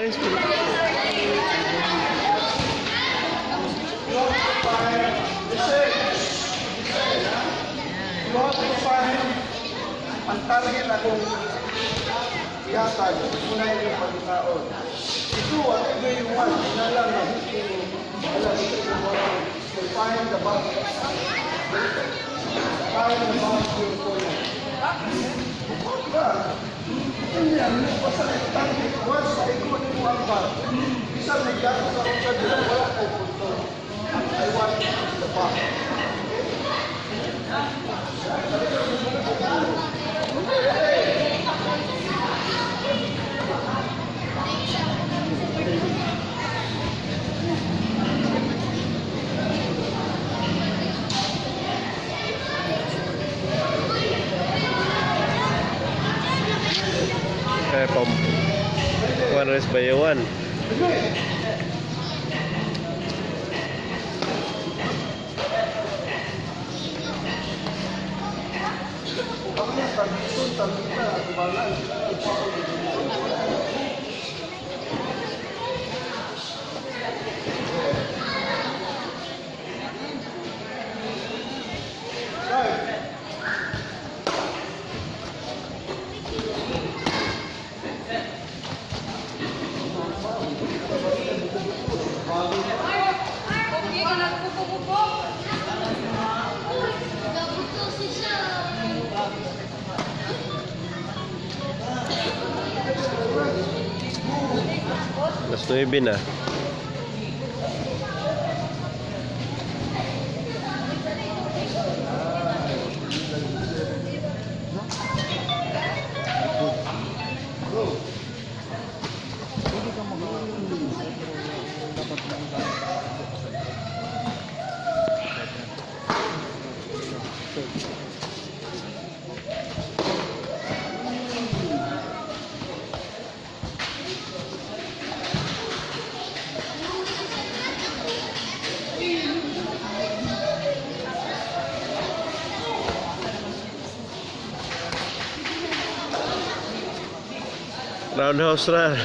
Paris. Ang target akong ihatag, muna yung pagkakaon. Ito, at ito yung one, inalang na huking, alam ito yung mga, so find the box. Find the box yung kono. Hindi, ang basta yung target, once na ikot yung one box, isang nagyato sa kong sadya, wala kayo punto. I want the box. Kaya pam one race by one. Alas 9 na. Roundhouse na.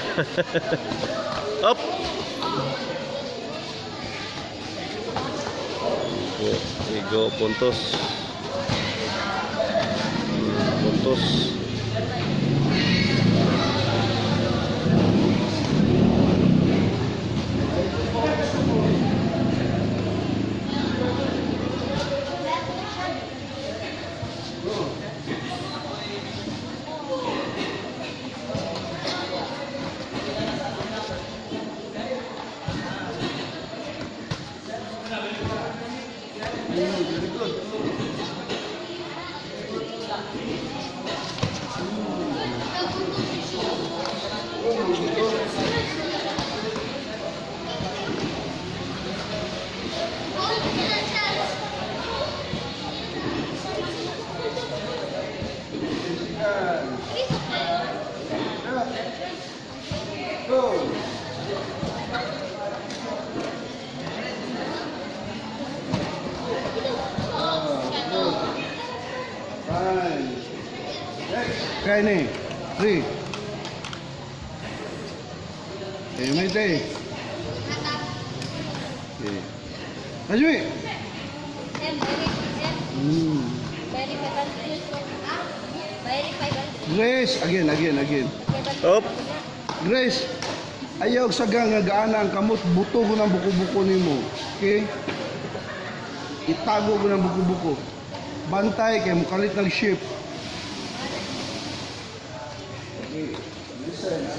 Up. Go puntos. Puntos. Go! Fine. Kaya ni. 3. Okay, may day. Okay. Ajui. Grace, again. Up. Grace, ayaw sagang nga gaana ang kamot, buto ko ng buko-buko nimo. Okay? Itago ko ng buko-buko. Bantay kay mukalit ng ship. Okay, listen ha.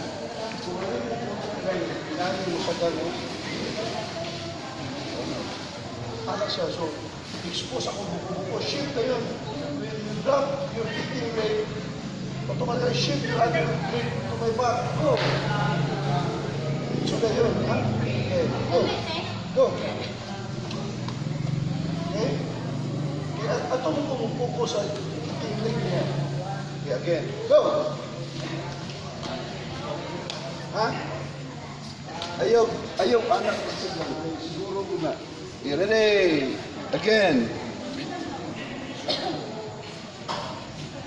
Kailangan mo sagang para siya, so expose ako buko-buko. Ship na yun. When you drop your hitting weight, automatically shift your other weight to my back. Go. So na yun, ha? Okay, go. Go. Okay? Kaya ato mo pumupuko sa hitting leg niya. Okay, again. Go. Ha? Ayaw, anak. Siguro ko na. Okay, ready. Again.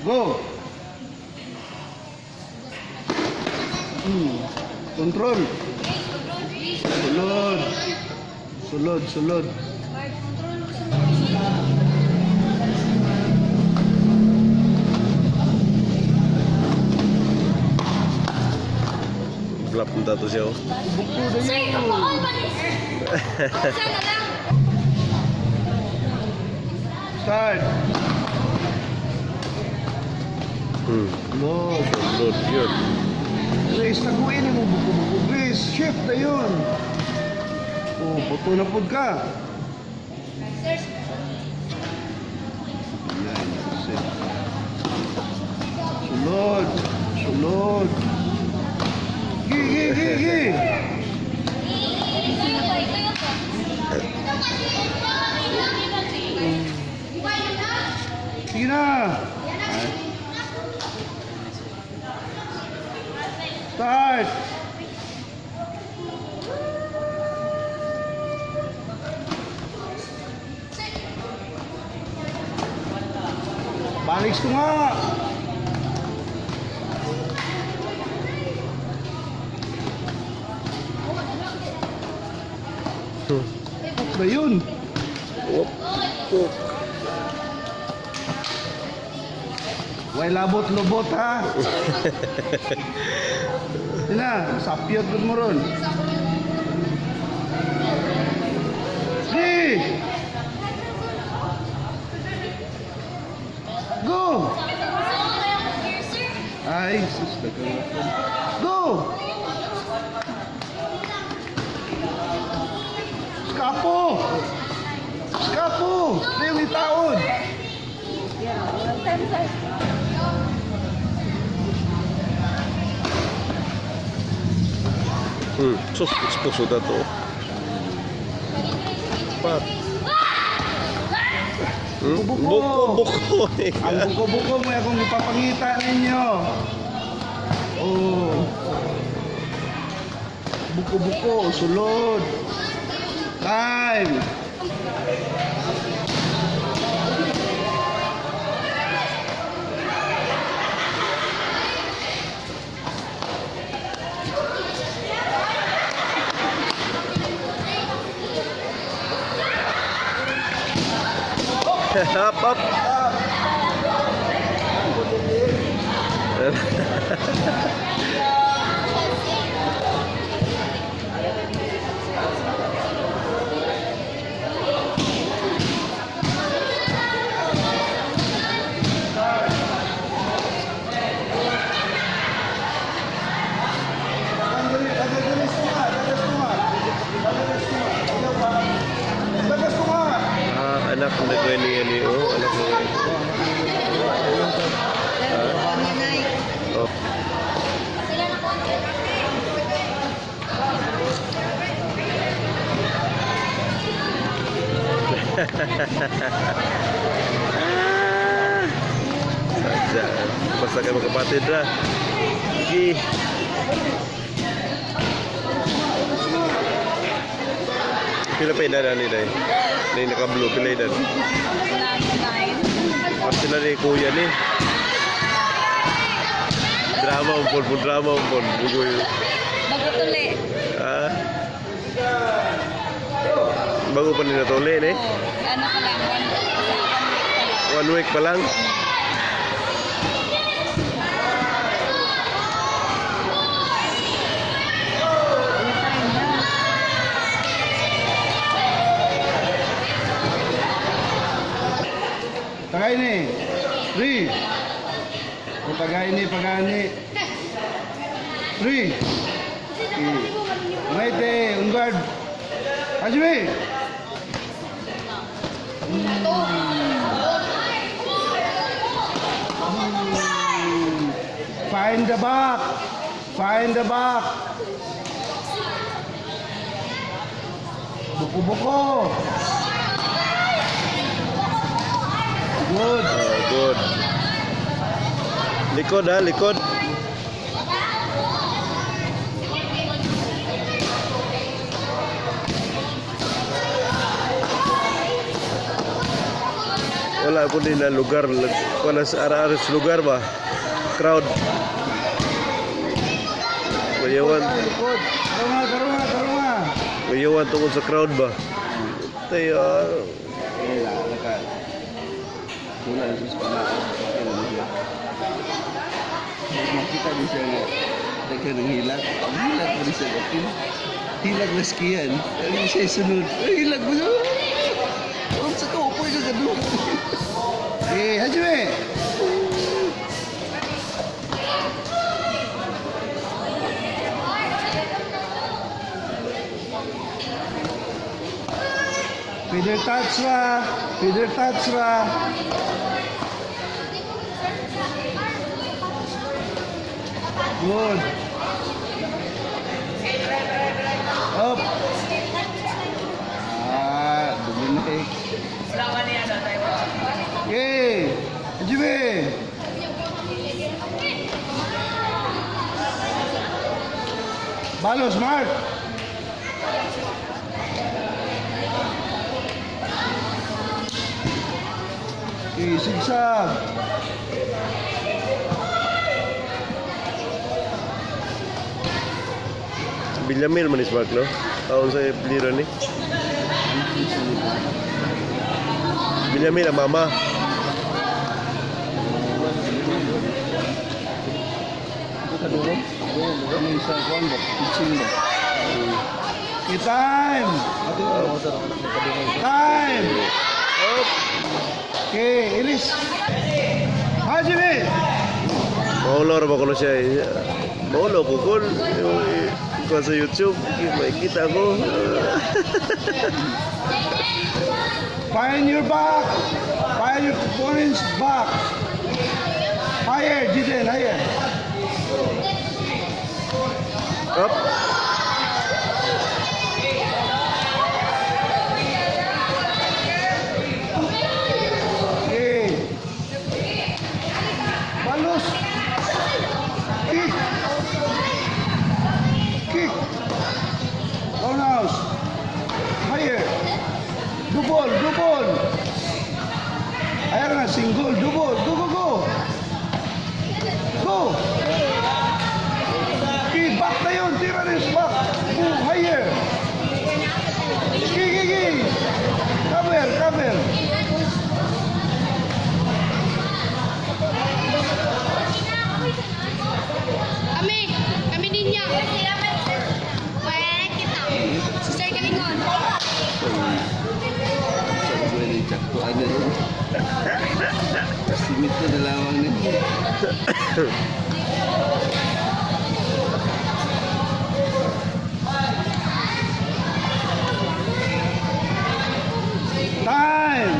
Go. Control. Sulod. Sulod, sulod. Gelap entah tu siapa. Buku dah yun. Start. No. Good, good. Grace, taguin mo buku-buku. Grace, shift na yun. Oh, puto na pod ka. Yan, set. Sulod. Sulod. Gi, gi, gi, gi. Sige na. Start. Balik ko nga. Hook ba yun? Op, op. Way labot-lobot ha. Yun na, sapyot mo ron. Hey! Go! Ay, sus, nagkakapon. Go! Skapo! Skapo! Ito yung itaon! Sus, expose dah tu. Cepat. Buko. Buko. Ang buko-buko mo akong ipapangita ninyo. Oh. Buko-buko, sulod. Time. Up, up. Anak na ko ni oh, anak mo. Oh. Saja, basta kayo magkapatid na. Sige. Pila pa edad ni Day? Ni naka-blue, pila edad? Sila ni kuya ni. Drama umpon, drama umpon. Bugoy. Bago tuli. Ah? Bago pa nila tuli ni? Ano pa lang, 1 week pa lang. Tagay ni. 3. Tagay ni, pagani. 3. Maite, on guard. Ajmi. Find the back. Find the back. Buko-buko. Good. Oh, good. Likod ha, likod. Wala po din na lugar. Wala sa ara-ara sa lugar ba? Crowd. Mayawan. Likod. Karunga. Mayawan tungkol sa crowd ba? Tayo. Wala, naka. Wala na siya sa panahon. Makita din siya na nagka ng hilag. Ang hilag mo rin siya natin. Hilag na skiyan. Ang siya sunod. Ay, hilag mo siya. Ang sa kaupoy ka gano'n. Eh, Hajime! Feeder touch ra. Good. Up. Dominik. Okay. Hajime! Balo, smart. Okay, sigsag. Bilyamil manis Mark, no? Taon sa lira ni. Bilyamil ang mama. Ito ka duro? Ano yung sa kuwan ba? Pitching ba? Okay, time. Time. Okay, ilis. Hajime! Maulor ba ko na siya? Maulo ko kung ko sa YouTube, makikita ko. Find your back. Find your opponent's back. Higher, Jiden, higher. Up. Okay. Balos. Kick. Kick. Roundhouse. Higher. Double. Ayan na, single, double. Go. Go. Okay, back na yun. Tira rin, back. Move, higher. Kick. Cover. Kami din niya. Wala kita. Sister Kalingon. Sa buwan yung tsaktuan na rin. Simit ko na lamang nito. Time.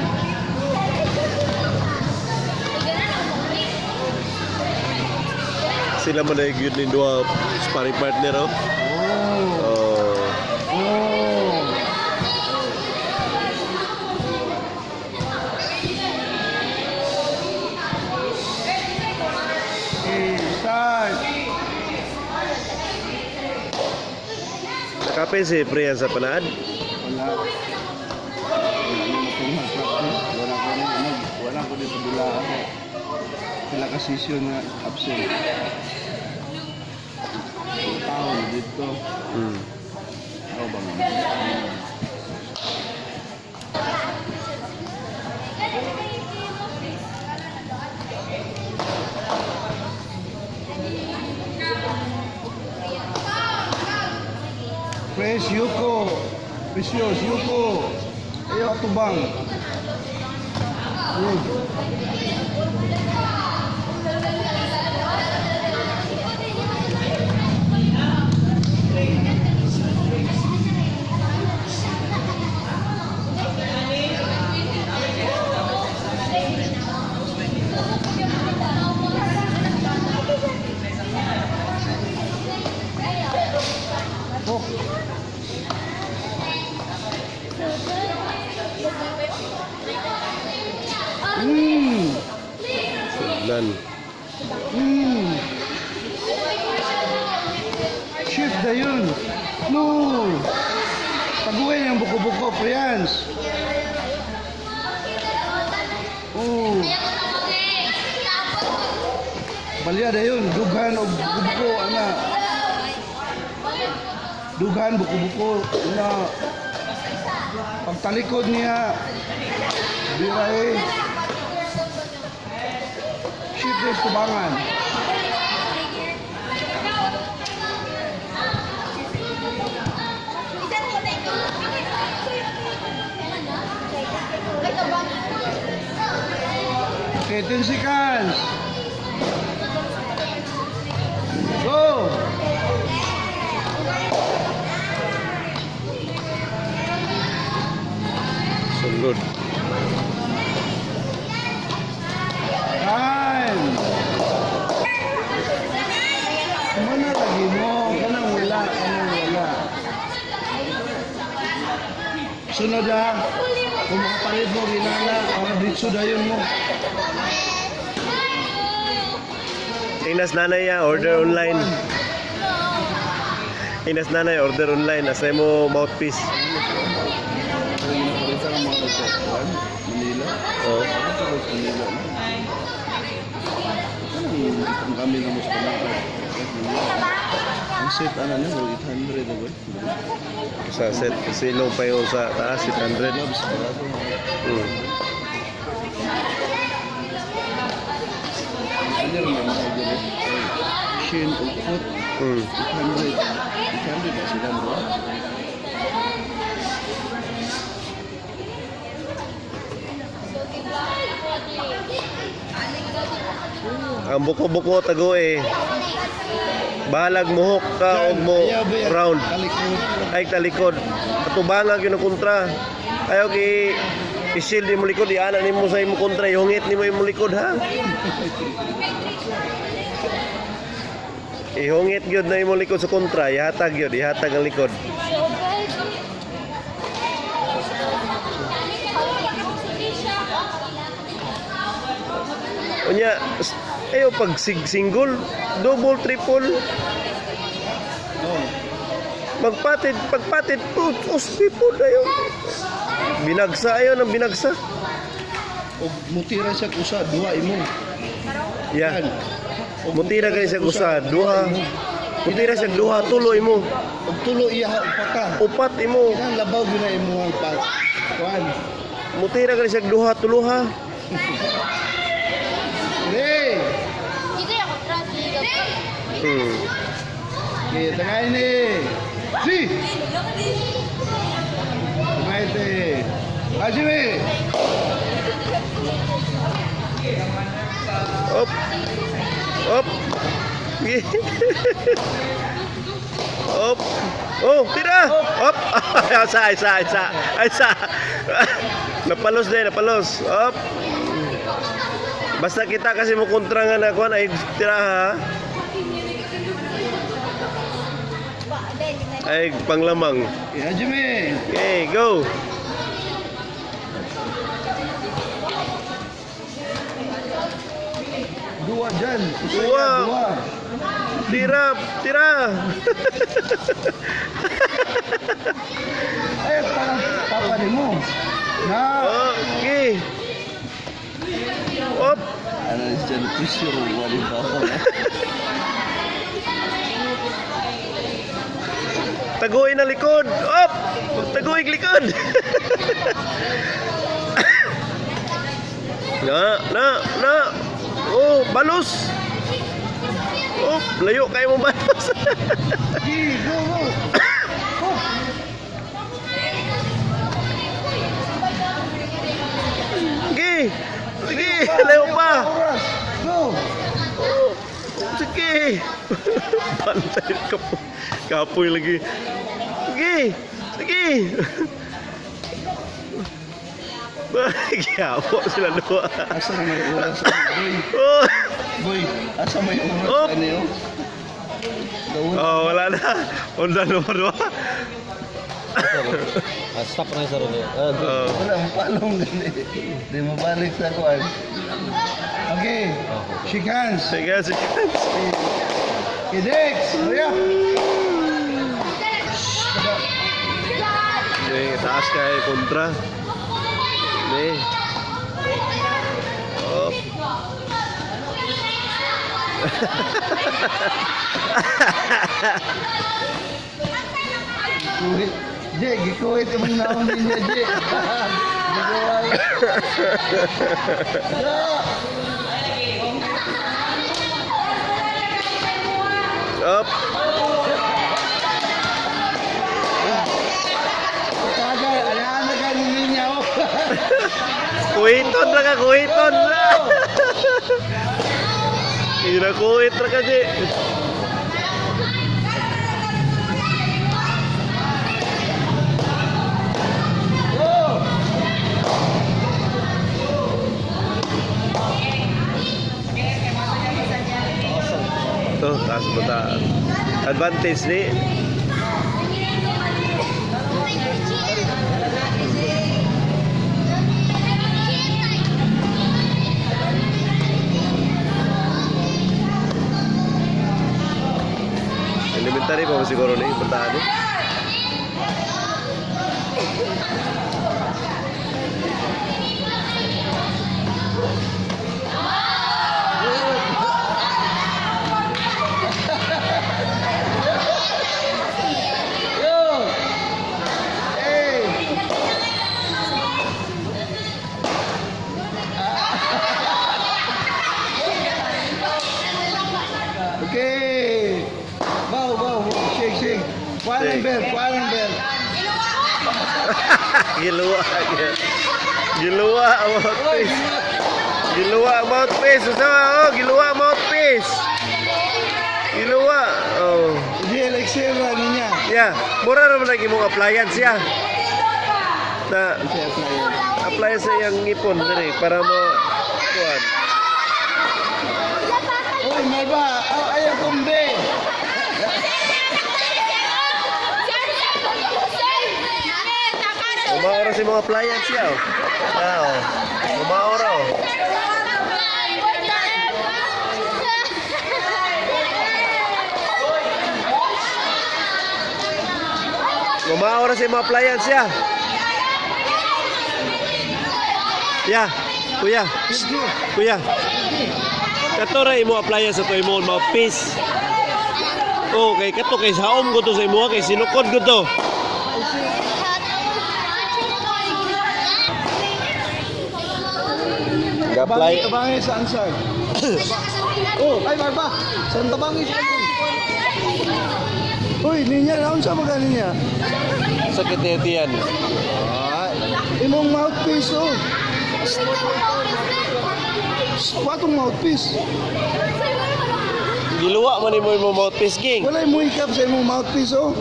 Sila man na yun yung dua sparring partner, oh. Oh. Okay, start. Nakape si Priyan sa panad. Wala na akong mag-practice. Wala ko dito bila ako. Sila ka session na absent. Taon dito. Ako ba nga? Press Yuko. Precious Yuko. Ayaw tubang. Good. Sudlan. Shift na yun. No. Taguin yung buko-buko, Prians. Oh. Balya na yun. Dughan o buko, ana. Dugan, buko-buko. Una, pagtalikod niya, biray. Shift this kubangan. Okay, 10 seconds. Go! Sunod. Time! Kumana lagi mo? Kanang wala, kanang wala. Sunod ha. Kung makapalit mo, ginala. Mga ditso dayon mo. Inas nanay ya, order online. Inas nanay, order online. Asay mo mouthpiece. Pero ginapalitan ang mga kasuan. Manila. Oh. Ano sa Manila? Ang kami na mas pala. Ang set ano na, 800 na ba? Sa set. Silong pa yung sa taas, 800. Gloves, barato. Hmm. Ano rin ang mga gano'n? Shin o foot, Hmm. 800. 800 na sila, bro. Ang buko-buko tago eh. Balag muhok ka og mo round. Talikod. Ay talikod. Atubangag yun ang kontra. Ayaw ki i-shield mo likod, iana nimo sa imo kontra, ihungit nimo imo likod ha. Ihungit gyud na imo likod sa kontra, ihatag gyud, ihatag ang likod. Unya, ayo pag single, double, triple, Oh. pagpatid, uspi po dayo. Binagsa ayo ng binagsa. O mutira siya kusa, duwa imo. Yan. Mutira kayo sa kusa, duha. Mutira siya duha, tuloy mo. Og tulo iya upata. Upat imo. Kinang labaw gina imo ang pag. Kuan. Mutira kayo siya duha, tuluha. Hey! Hmm. Okay, tangay ni. Si! Tangay te. Ajime! Op. Op. Op. Oh, tira. Op. Isa. Napalos din, napalos. Op. Basta kita kasi mo kontra nga na kuan ay tira ha. Ay panglamang. Okay, Ajime! Okay, go. Dua dyan. Isa Dua. yan, dua. Tira. Ay, parang papa ni mo. Na! Okay. Op. Ano siya, pressure, wali pa ako. Taguin ang likod. Op. Taguin likod. Na. Oh, balos. Oh, layo kayo mo balos. Sige, go, go! Sige, layo pa. Oras! Go! Oh, sige. Pantay kapoy lagi. Sige. Giyapo sila dua. Asa na may oras? Boy, Oh. boy, asa may oras? Oh. Ano yun? Gawin. Oh, wala na. Onda nomor 2. Stop na sa rolo. Oh. Wala, mapalong gani. Di mabalik sa kuwan. Okay, shake hands. Sige. Okay, Dex, hurry up. Sige, taas kay kontra. Sige. Op. Gikuhit. Je, gikuhit yung mga naon niya, Je. Gikuhit. Up. Kada, alaan na ganin niya, oh. Kuhiton na ka, kuhiton. Ira kuhit na kasi. Tuh, taas bata. Advantage ni. Elementary pa ba siguro ni puntahan ni? Okay. Bow. Shake. Kualang bell. Giluwa. Giluwa ang mouthpiece. Giluwa ang mouthpiece. Usama, oh, giluwa ang mouthpiece. Giluwa. Oh. Je, like sira niya. Ya, mura naman lagi mong appliance ya. Na Siya player. appliance sa iyang ngipon dali para mo kuan. Uy, may ba? Ayaw kumbe. Umaora si mga appliance ya. Oh. Ah, oh. Umaora. Oh. Umaora si mga appliance ya. Ya, kuya. Kuya. Kato ra imo appliance sa to imo mouthpiece. Oh, kay kato kay saom ko to sa imo kay sinukod ko to. Ga-apply. Tabangi sa ansar. Oh, ay barba. Saan tabangi sa ansar? Uy, niya, naon sa mga niya? Sa kitetian. Ay, imong mouthpiece, oh. Watong mouthpiece. Giluwa man imo imong mouthpiece king. Walay mo ikap sa imong mouthpiece, oh.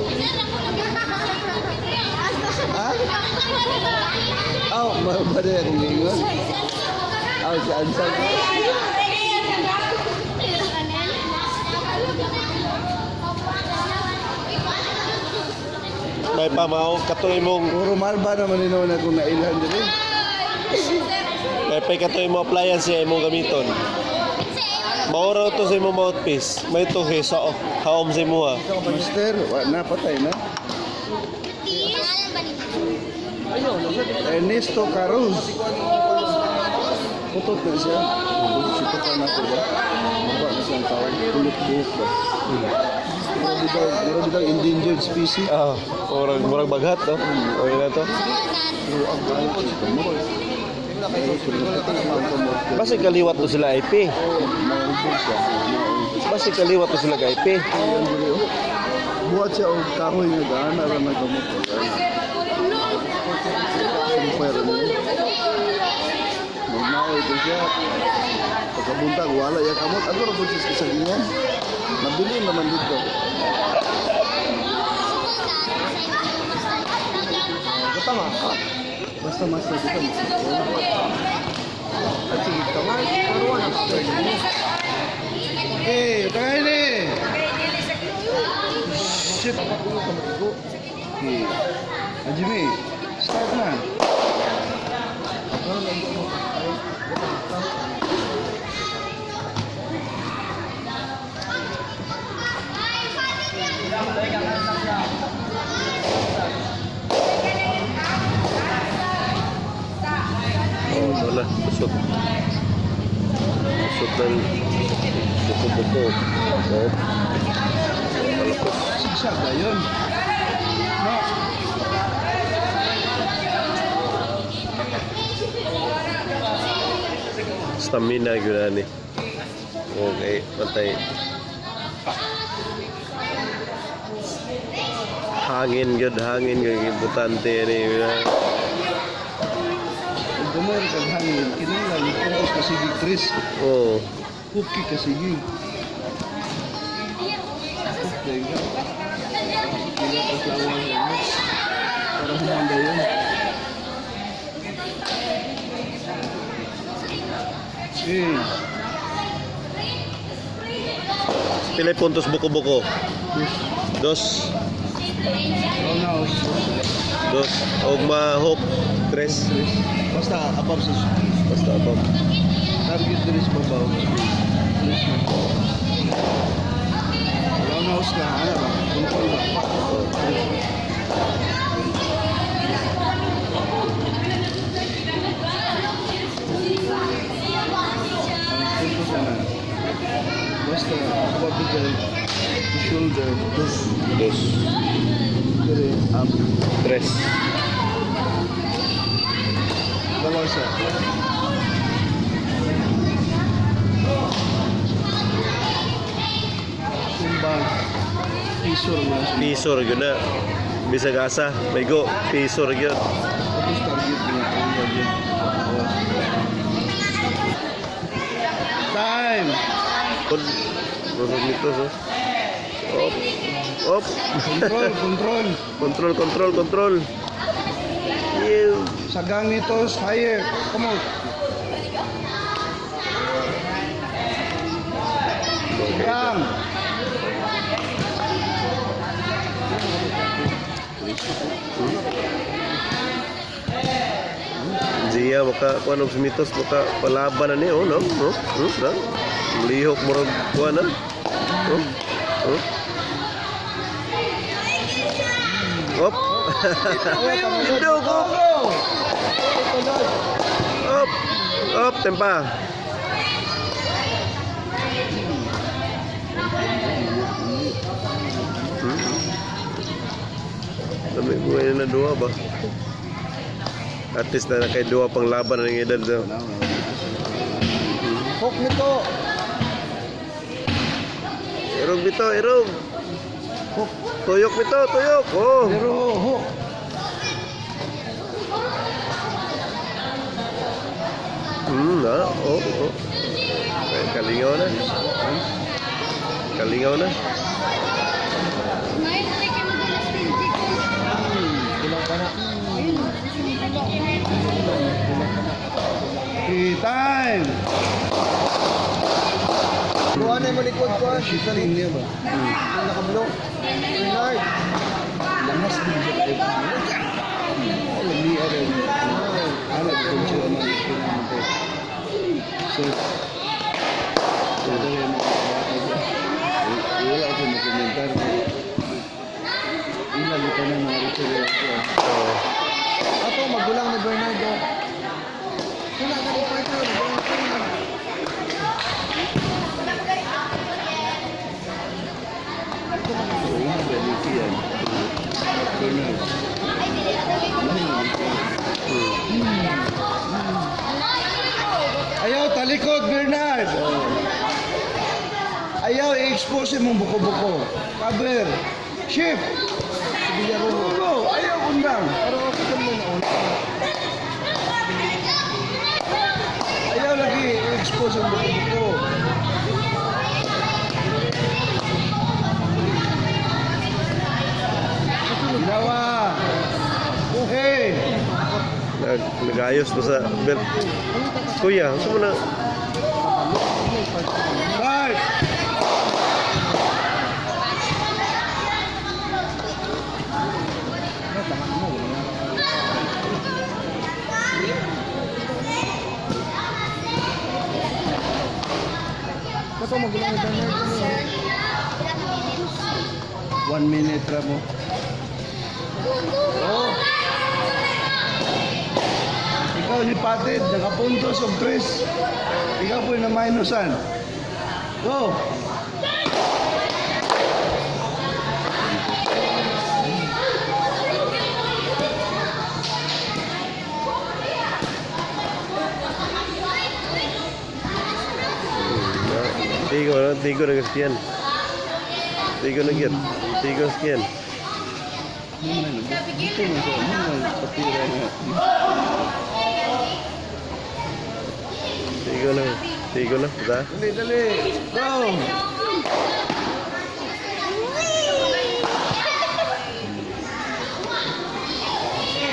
Ha? Aw, mabada akong gingon. Aw, sa ansar. May pamaw kato imong Puro malba naman ino na kung nailan din eh. may kato imong appliance sa imong gamiton. Maura to sa imong mouthpiece. May to kay sa haom sa imo ha. Master, napatay na. Ernesto Caruz. Putot na siya. Sito ka na ko ba? Maba na siyang tawag. Kulot buhok ba? Meron daw endangered species. Ah, murag baghat no. Okay na to. Pero ang gano'n po sito mo. Basta kaliwat to sila IP. Basta kaliwat to sila IP. Buhat siya o kahoy nga daan. Alam na gamot. Super niya. Magnaoy ko siya. Pagkabuntag, wala yung kamot. Ano na po siya sa ganyan? Nabili naman dito. Tama ka. Basta master dito. At sige, tama. Karuan ang kapag. Eh, tayo na eh. Shit. Okay. Jimmy, start na. Oh, wala. Busog. Busog ng buko-buko. Oh. Malapos. Sigsag na yun. No. stamina gyud ni. Okay, patay. Hangin gyud importante ni. Gamay kag hangin, kinahanglan focus ka sige Chris. Oh, Cookie ka sige. Okay ka. Kaya pa lawan mo. Para humanda yun. Eh, pila puntos buko-buko? Dos. roundhouse. Dos. Og ma-hook. Tres. Basta above sa Basta above. target diri sa babaw. Roundhouse ka, ano ba? Control ba? Ang punto sana. Basta above the shoulder. Dos. Diri up. Tres. Dalawa siya. Sumbang. Pisor mo na siya. Pisor gyud na. Bisag asa, may go. Pisor gyud. Tapos target niya. Time! Busog nito so. Op. Op. Control. Ew. Sagang nito, higher. Come on. Sagang. Zia maka kuan og sumitos maka palaban na ni oh no. Na. Lihok murag kuan na. Oh. Op. Dog. Op, tempa. Dami buhay na dua ba? At least na kay dua pang laban ng edad daw. Hook nito. Irog bito, irog. Hook. Tuyok bito, tuyok. Oh. Pero hook. Oh. Ay, kalingaw na. May like mo dala sa stage. Kulang pa na. Time! Buwan na yung malikod ko. Shifting niya ba? Nakablo. Bernard. Lamas din siya. Alam niya rin. Ano kung siya malikod naman. So, wala ako makomentar. Ilan ito na mga ritual ko. Ako, magulang ni Bernardo. Wala ka ni partner. Ayaw, talikod, Bernard! Ayaw, i-expose mong buko-buko. Cover. Shift! Go! Ayaw, undang. Pero ako ka muna undang. Ayaw lagi, i-expose ang buko-buko. Ginawa! Okay! Nagayos pa sa belt. Kuya, gusto mo na. Start! Kato magulang na Bernard. 1 minute ramo. Oh. Ikaw ni Patid, nakapuntos o Chris. Ikaw po na minusan. Go! wala tigo na gaskiyan. Tigo na gyud. Tigo gaskiyan. Dito mo sa patira nga. Tigo na. Tigo na. Da. Dali, dali. Go!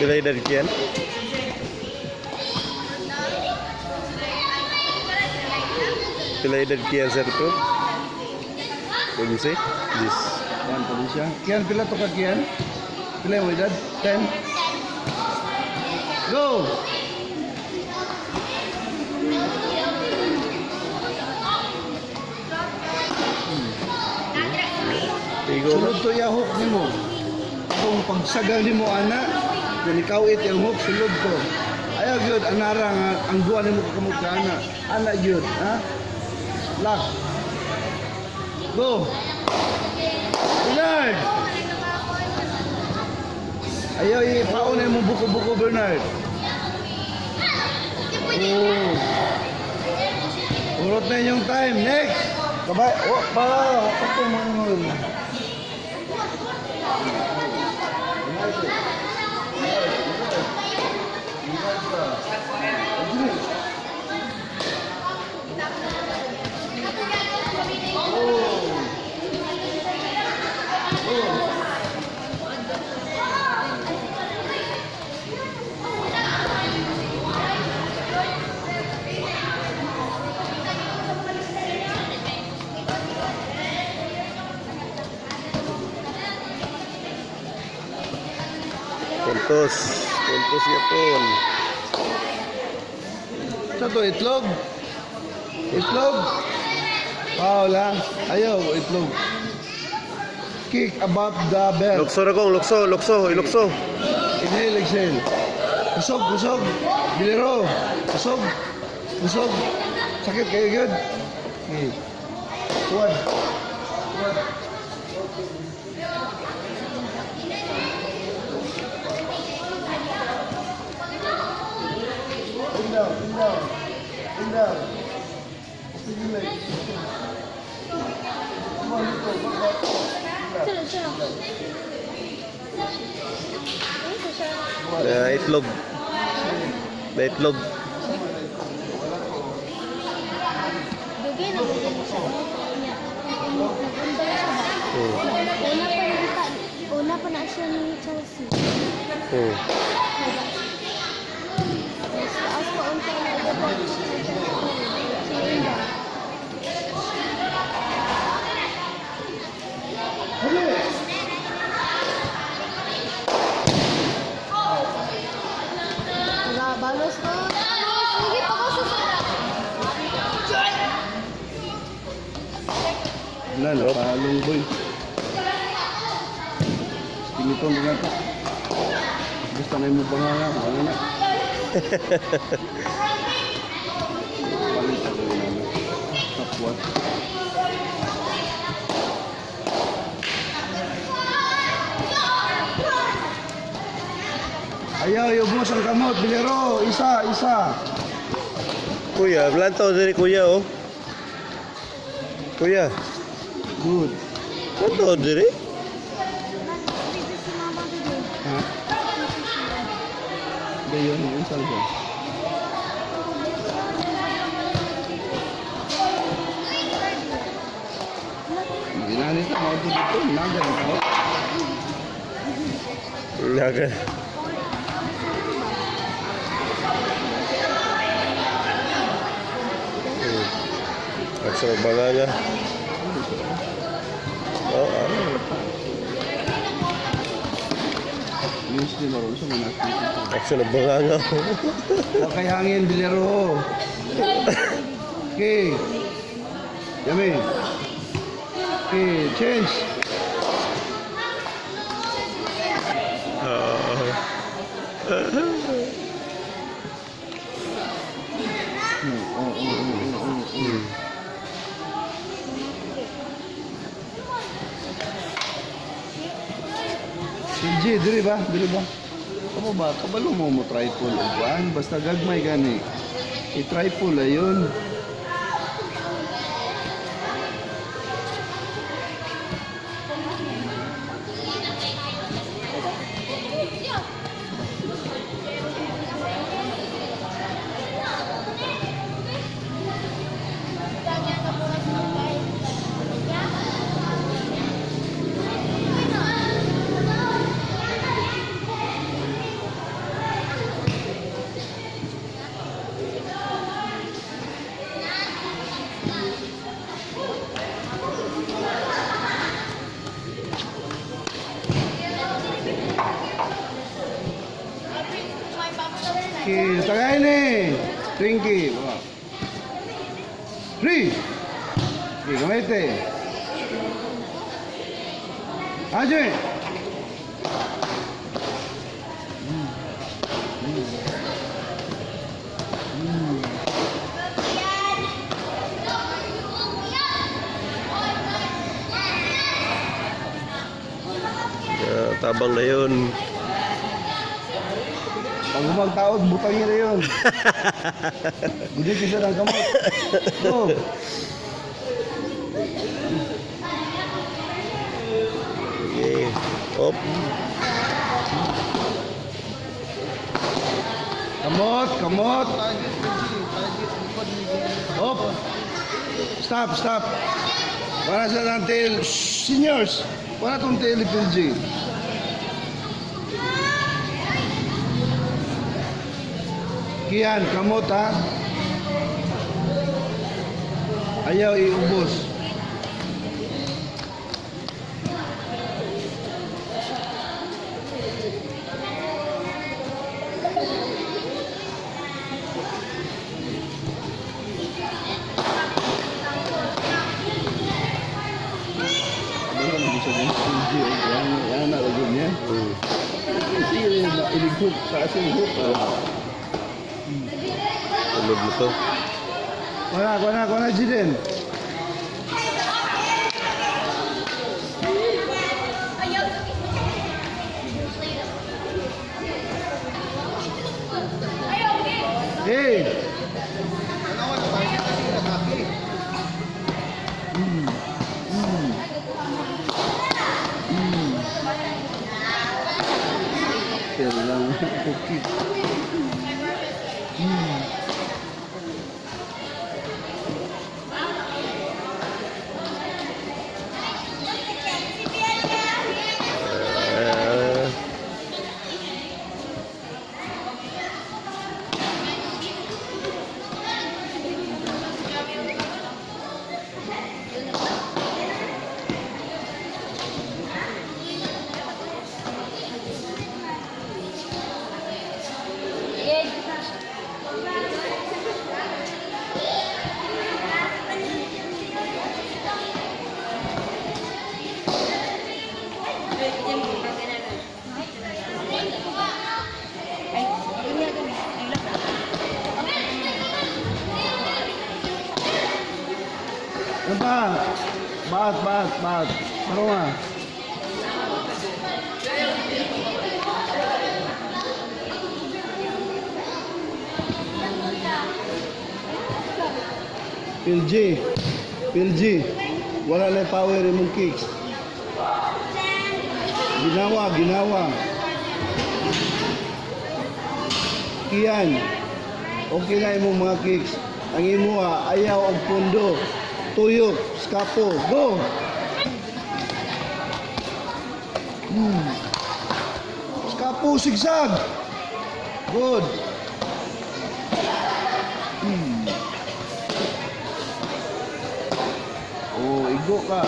Pila edad kian? Pila edad kian sir tu? Kung si? This. Yan pa din siya. Kian, pila to ka Kian? Pila yung edad? 10? Go! Tigo na. Sulod to yung hook ni mo. Kung pagsagal ni mo, anak, kung ikaw it yung hook, sulod to. Ayaw yun, anara nga, ang duwa ni mo kakamot ka, anak. Anak yun, ha? Lock. Go! Bernard! Ayaw, ipaon na mo buko-buko, Bernard. Oh. Urot na yung time. Next! Kabay, oh, pa, ako mo. Puntos. Puntos yapon. Sa to, itlog? Itlog? Foul, ha? Ayaw, itlog. Kick above the belt. Lukso na kong. Lukso. Lukso. Ilukso. Inhale, exhale. Kusog, kusog. Biliro. Kusog. Kusog. Sakit kayo, good? Okay. Tuwad. Tuwad. In down, in down. In down. Open your legs. Come on, let's go. Back up. Sunod, sunod. Itlog. Na itlog. Dugay na dugay mo siya. Nagundang siya ba? Una pa na siya ni Chelsea. Mas taas pa unta na dapat siya ni Chelsea. Si Linda. Balos ko. Sige pa ko sa Wala, napalong boy. Tinitong din natin. Gusto na yung panganga. Wala na. Palit sa gawin namin. Kapwa. Ayaw, yubos ang kamot. Bilero. Isa, isa. Kuya, blanto dari kuya oh. Kuya, Good. blanto dari. si mama today. Ha? Hindi yun. Yun saan siya? Ginanit ang auto dito. Nagan ang tao. Naga. Aksa magbanganga. Oh, News din maroon sa mga nakikita. aksa magbanganga. Huwag kay hangin, Bilero. Okay. Yami. Okay, change. CJ, diri ba? Diri ba? Kamu ba? Kabalo mo tripod o buwan? Basta gagmay gani. I-tripod ayun. Okay, tagay ni. Twinkie. Baba. 3. Okay, kamete. Ajay. Tabang na yun. Pag magtaod, butang niya na yun. Gudit siya ng kamot. Go. Okay. Op. Kamot, kamot. Op. Stop, stop. Para sa natin, seniors. Para itong TLPG. Kian, kamot ha. Ayaw iubos. Yan na lagi niya. Sige, ilighook sa asin hook. Tulog mo to. Kuha na, Jiden. Hey! Pero lang, cookie. Apa? Baat. Marunga. PLG. Wala na power imong kicks. Ginawa. Kian. Okay na imong mga kicks. Ang imo ayaw og pundo. Tuyok, skapo, go! Skapo, sigsag! Good! Oh, igo ka.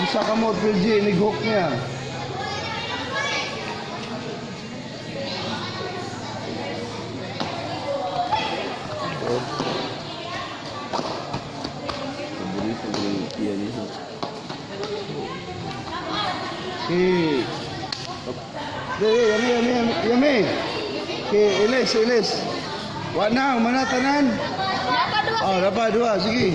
Isa ka mo, PLG, nighook niya. Yami. Okay, Ilis. Wa na, manatanan. Dapat dua, sige.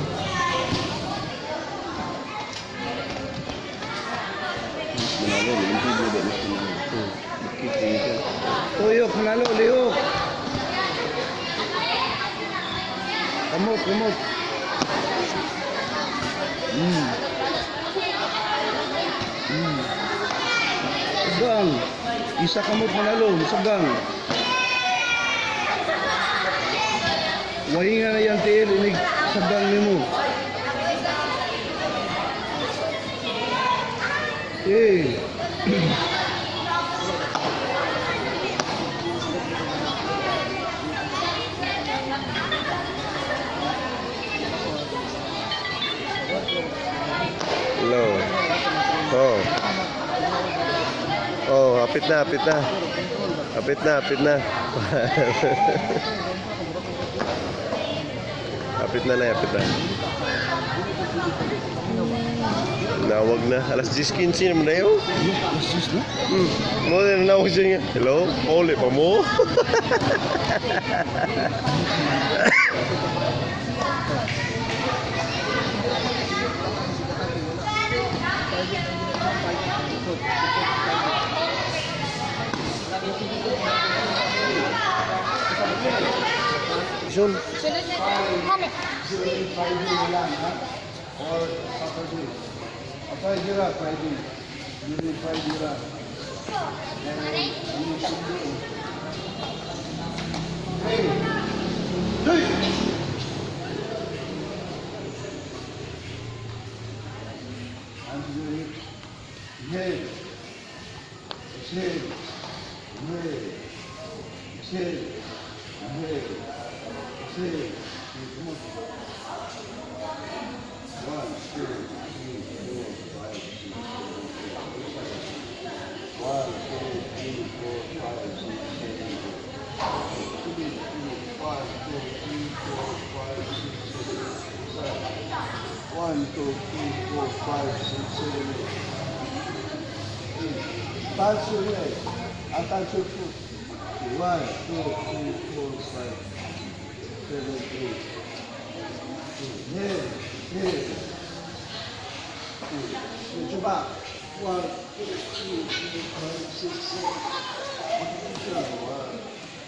Tuyok, manalo, lihok. Kamot. Sagang. Isa kamot manalo, sagang. Wahinga na yan, TL, inig sagang nimo. Low. Oh. Oh, hapit na, hapit na. Hapit na, hapit na. Hapit na na, hapit na. Nawag na. Alas 10:15 naman na yun. Mo na nawag siya nga. Hello? Uli pa mo? John. Sunod na. Hanip. Friday lang, ha? Or Saturday. Friday lang, Friday. Yun Friday lang. Hey! Hey! I'm doing it. Hey! Hey! Hey! Hey! Hey! Hey! Come on. 1, 2, 3, 4, 5, 6, 7, 8, 1, 2, 3, 4, 5, 6, 7, 8, 1, 2, 3, 4, 5, 6, 7, 1, 2, 3, 4, 5, 6, 7, 8. Touch your leg. Attach your foot. 1, 2, 3, 4, 5, 7, 8. Here, here. Switch back. 1, 2, 3, 4, 5, 6, 7. 1, 2,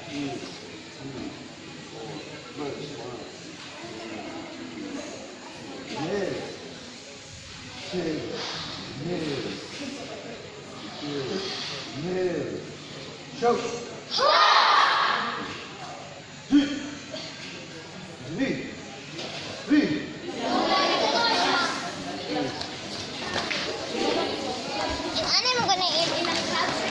3, 4. First 1. Here. Here. Here. Here. Here. Show. Three. Three. Ano mo ganang i-class?